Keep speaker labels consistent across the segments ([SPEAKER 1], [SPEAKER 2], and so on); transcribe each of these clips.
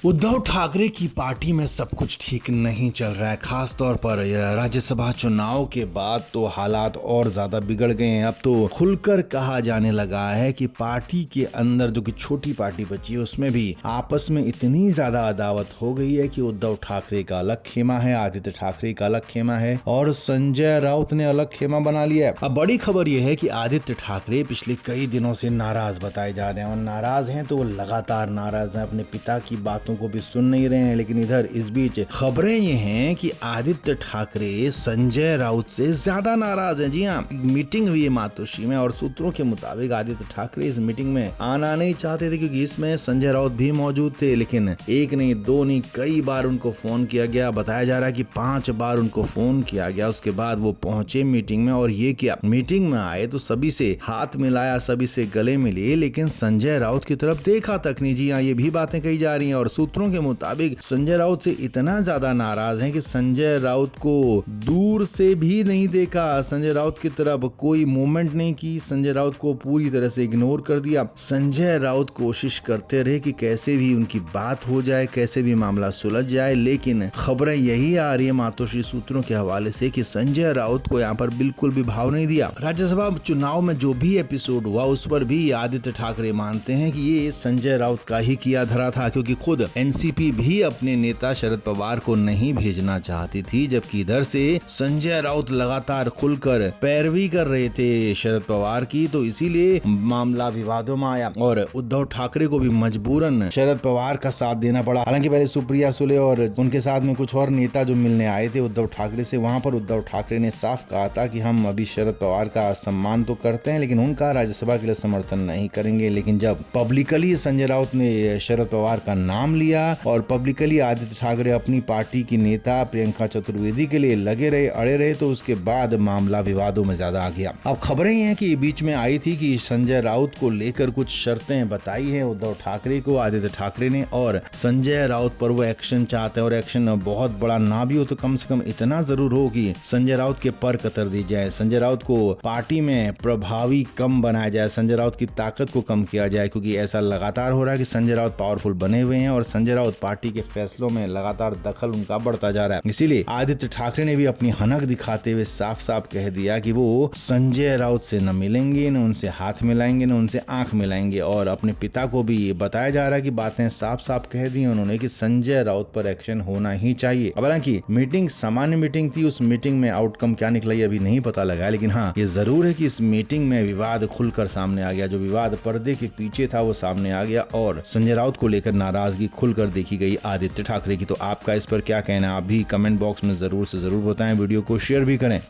[SPEAKER 1] उद्धव ठाकरे की पार्टी में सब कुछ ठीक नहीं चल रहा है। खास तौर पर राज्यसभा चुनाव के बाद तो हालात और ज्यादा बिगड़ गए हैं। अब तो खुलकर कहा जाने लगा है कि पार्टी के अंदर जो कि छोटी पार्टी बची है उसमें भी आपस में इतनी ज्यादा अदावत हो गई है कि उद्धव ठाकरे का अलग खेमा है, आदित्य ठाकरे का अलग खेमा है और संजय राउत ने अलग खेमा बना लिया है। अब बड़ी खबर यह है कि आदित्य ठाकरे पिछले कई दिनों से नाराज बताए जा रहे हैं और नाराज हैं तो वो लगातार नाराज हैं, अपने पिता की बातों को भी सुन नहीं रहे हैं। लेकिन इधर इस बीच खबरें ये हैं कि आदित्य ठाकरे संजय राउत से ज्यादा नाराज हैं। जी हाँ, मीटिंग हुई है मातोश्री में और सूत्रों के मुताबिक आदित्य ठाकरे इस मीटिंग में आना नहीं चाहते थे क्योंकि इसमें संजय राउत भी मौजूद थे। लेकिन एक नहीं दो नहीं कई बार उनको फोन किया गया। बताया जा रहा है कि 5 बार उनको फोन किया गया। उसके बाद वो पहुंचे मीटिंग में और ये किया, मीटिंग में आए तो सभी से हाथ मिलाया, सभी से गले मिले, लेकिन संजय राउत की तरफ देखा तक नहीं। जी हाँ, ये भी बातें कही जा रही हैं और सूत्रों के मुताबिक संजय राउत से इतना ज्यादा नाराज हैं कि संजय राउत को दूर से भी नहीं देखा, संजय राउत की तरफ कोई मूवमेंट नहीं की, संजय राउत को पूरी तरह से इग्नोर कर दिया। संजय राउत कोशिश करते रहे कि कैसे भी उनकी बात हो जाए, कैसे भी मामला सुलझ जाए, लेकिन खबरें यही आ रही है मातोश्री सूत्रों के हवाले से कि संजय राउत को यहाँ पर बिल्कुल भी भाव नहीं दिया। राज्यसभा चुनाव में जो भी एपिसोड हुआ उस पर भी आदित्य ठाकरे मानते हैं कि ये संजय राउत का ही किया धरा था, क्योंकि खुद एनसीपी भी अपने नेता शरद पवार को नहीं भेजना चाहती थी, जबकि इधर से संजय राउत लगातार खुलकर पैरवी कर रहे थे शरद पवार की। तो इसीलिए मामला विवादों में आया और उद्धव ठाकरे को भी मजबूरन शरद पवार का साथ देना पड़ा। हालांकि पहले सुप्रिया सुले और उनके साथ में कुछ और नेता जो मिलने आए थे उद्धव ठाकरे से, वहां पर उद्धव ठाकरे ने साफ कहा था कि हम अभी शरद पवार का सम्मान तो करते हैं लेकिन उनका राज्यसभा के लिए समर्थन नहीं करेंगे। लेकिन जब पब्लिकली संजय राउत ने शरद पवार का नाम लिया और पब्लिकली आदित्य ठाकरे अपनी पार्टी की नेता प्रियंका चतुर्वेदी के लिए लगे रहे, अड़े रहे, तो उसके बाद मामला विवादों में ज्यादा आ गया। अब खबरें हैं कि बीच में आई थी कि संजय राउत को लेकर कुछ शर्तें बताई है उद्धव ठाकरे को आदित्य ठाकरे ने और संजय राउत पर वो एक्शन चाहते हैं और एक्शन बहुत बड़ा ना भी हो तो कम से कम इतना जरूर हो कि संजय राउत के पर कतर दी जाए, संजय राउत को पार्टी में प्रभावी कम बनाया जाए, संजय राउत की ताकत को कम किया जाए, क्योंकि ऐसा लगातार हो रहा है कि संजय राउत पावरफुल बने हुए हैं और संजय राउत पार्टी के फैसलों में लगातार दखल उनका बढ़ता जा रहा है। इसीलिए आदित्य ठाकरे ने भी अपनी हनक दिखाते हुए साफ साफ कह दिया कि वो संजय राउत से न मिलेंगे, न उनसे हाथ मिलाएंगे, न उनसे आंख मिलाएंगे। और अपने पिता को भी बताया जा रहा है कि बातें साफ साफ कह दी उन्होंने कि संजय राउत पर एक्शन होना ही चाहिए। हालांकि मीटिंग सामान्य मीटिंग थी, उस मीटिंग में आउटकम क्या निकला ये अभी नहीं पता लगा, लेकिन हाँ ये जरूर है कि इस मीटिंग में विवाद खुलकर सामने आ गया। जो विवाद पर्दे के पीछे था वो सामने आ गया और संजय राउत को लेकर नाराजगी खुलकर देखी गई आदित्य ठाकरे की। तो आपका इस पर क्या कहना है, आप भी कमेंट बॉक्स में जरूर से जरूर बताएं, वीडियो को शेयर भी करें।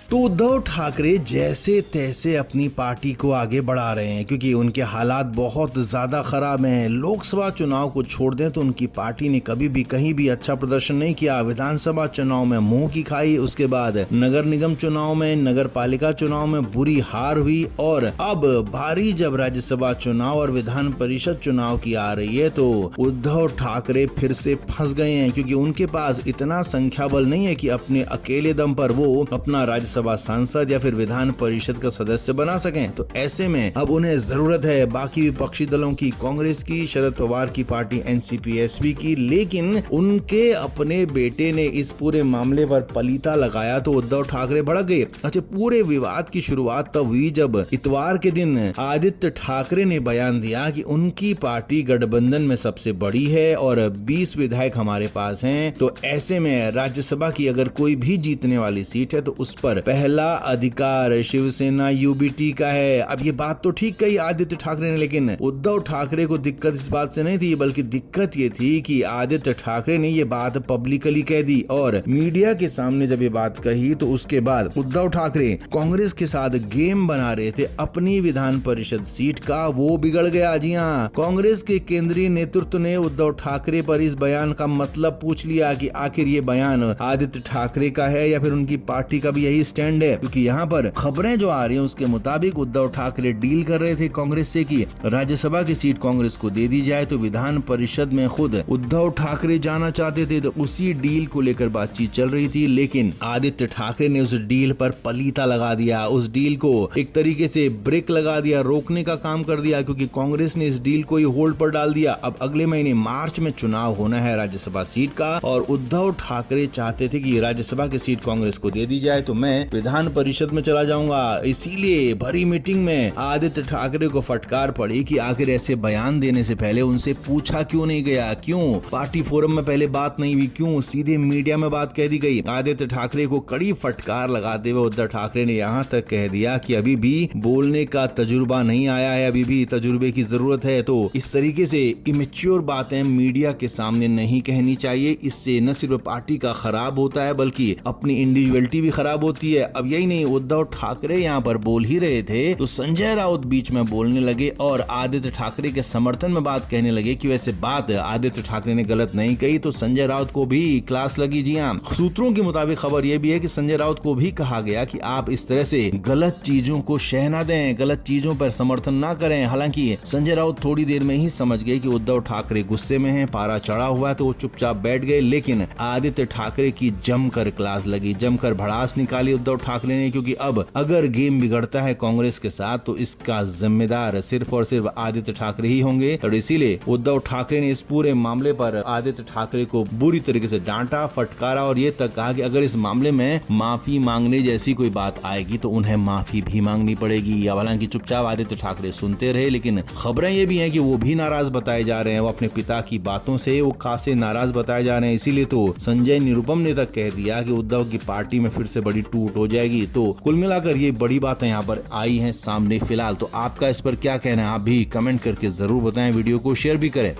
[SPEAKER 1] तो उद्धव ठाकरे जैसे तैसे अपनी पार्टी को आगे बढ़ा रहे हैं क्योंकि उनके हालात बहुत ज्यादा खराब हैं। लोकसभा चुनाव को छोड़ दें तो उनकी पार्टी ने कभी भी कहीं भी अच्छा प्रदर्शन नहीं किया। विधानसभा चुनाव में मुंह की खाई, उसके बाद नगर निगम चुनाव में, नगर पालिका चुनाव में बुरी हार हुई और अब बारी जब राज्यसभा चुनाव और विधान परिषद चुनाव की आ रही है तो उद्धव ठाकरे फिर से फंस गए हैं, क्योंकि उनके पास इतना संख्या बल नहीं है कि अपने अकेले दम पर वो अपना राज्यसभा सांसद या फिर विधान परिषद का सदस्य बना सकें। तो ऐसे में अब उन्हें जरूरत है बाकी विपक्षी दलों की, कांग्रेस की, शरद पवार की पार्टी एनसीपी-एसपी की। लेकिन उनके अपने बेटे ने इस पूरे मामले पर पलीता लगाया तो उद्धव ठाकरे भड़क गए। अच्छा, पूरे विवाद की शुरुआत तब हुई जब इतवार के दिन आदित्य ठाकरे ने बयान दिया कि उनकी पार्टी गठबंधन में सबसे बड़ी है और 20 विधायक हमारे पास हैं। तो ऐसे में राज्यसभा की अगर कोई भी जीतने वाली सीट है तो उस पर पहला अधिकार शिवसेना यूबीटी का है। अब ये बात तो ठीक कही आदित्य ठाकरे ने, लेकिन उद्धव ठाकरे को दिक्कत इस बात से नहीं थी, बल्कि दिक्कत ये थी कि आदित्य ठाकरे ने ये बात पब्लिकली कह दी और मीडिया के सामने जब ये बात कही तो उसके बाद उद्धव ठाकरे कांग्रेस के साथ गेम बना रहे थे अपनी विधान परिषद सीट का, वो बिगड़ गया। जी हाँ, कांग्रेस के केंद्रीय नेतृत्व ने उद्धव ठाकरे पर इस बयान का मतलब पूछ लिया कि आखिर ये बयान आदित्य ठाकरे का है या फिर उनकी पार्टी का भी यही स्टैंड है, क्योंकि यहाँ पर खबरें जो आ रही हैं उसके मुताबिक उद्धव ठाकरे डील कर रहे थे कांग्रेस से कि राज्यसभा की सीट कांग्रेस को दे दी जाए, तो विधान परिषद में खुद उद्धव ठाकरे जाना चाहते थे, तो उसी डील को लेकर बातचीत चल रही थी। लेकिन आदित्य ठाकरे ने उस डील पर पलीता लगा दिया, उस डील को एक तरीके से ब्रेक लगा दिया, रोकने का काम कर दिया, क्योंकि कांग्रेस ने इस डील को ही होल्ड पर डाल दिया। अब अगले महीने मार्च में चुनाव होना है राज्यसभा सीट का, और उद्धव ठाकरे चाहते थे कि राज्यसभा की सीट कांग्रेस को दे दी जाए, तो मैं विधान परिषद में चला जाऊंगा। इसीलिए भरी मीटिंग में आदित्य ठाकरे को फटकार पड़ी कि आखिर ऐसे बयान देने से पहले उनसे पूछा क्यों नहीं गया, क्यों पार्टी फोरम में पहले बात नहीं हुई, क्यों सीधे मीडिया में बात कह दी गई। आदित्य ठाकरे को कड़ी फटकार लगाते हुए उद्धव ठाकरे ने यहाँ तक कह दिया कि अभी भी बोलने का तजुर्बा नहीं आया है, अभी भी तजुर्बे की जरूरत है। तो इस तरीके से इमेच्योर बातें मीडिया के सामने नहीं कहनी चाहिए, इससे न सिर्फ पार्टी का खराब होता है बल्कि अपनी इंडिविजुअलिटी भी खराब होती है। अब यही नहीं, उद्धव ठाकरे यहाँ पर बोल ही रहे थे तो संजय राउत बीच में बोलने लगे और आदित्य ठाकरे के समर्थन में बात कहने लगे कि वैसे बात आदित्य ठाकरे ने गलत नहीं कही, तो संजय राउत को भी क्लास लगी। जी हाँ, सूत्रों के मुताबिक खबर यह भी है कि संजय राउत को भी कहा गया कि आप इस तरह से गलत चीजों को शह ना दें, गलत चीजों पर समर्थन ना करें। हालांकि संजय राउत थोड़ी देर में ही समझ गए कि उद्धव ठाकरे गुस्से में हैं, पारा चढ़ा हुआ है, तो वो चुपचाप बैठ गए। लेकिन आदित्य ठाकरे की जमकर क्लास लगी, जमकर भड़ास निकाली उद्धव ठाकरे ने, क्योंकि अब अगर गेम बिगड़ता है कांग्रेस के साथ तो इसका जिम्मेदार सिर्फ और सिर्फ आदित्य ठाकरे ही होंगे। और इसीलिए उद्धव ठाकरे ने इस पूरे मामले पर आदित्य ठाकरे को बुरी तरीके से डांटा, फटकारा और ये तक कहा कि अगर इस मामले में माफी मांगने जैसी कोई बात आएगी तो उन्हें माफी भी मांगनी पड़ेगी। हालांकि चुपचाप आदित्य ठाकरे सुनते रहे, लेकिन खबरें ये भी हैं कि वो भी नाराज बताए जा रहे हैं, वो अपने पिता की बातों से वो खासे नाराज बताए जा रहे हैं। इसीलिए तो संजय निरुपम ने तक कह दिया कि उद्धव की पार्टी में फिर से बड़ी टूट हो जाएगी। तो कुल मिलाकर ये बड़ी बातें यहाँ पर आई हैं सामने फिलहाल। तो आपका इस पर क्या कहना है, आप भी कमेंट करके जरूर बताएं, वीडियो को शेयर भी करें।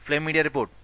[SPEAKER 2] Flame media report.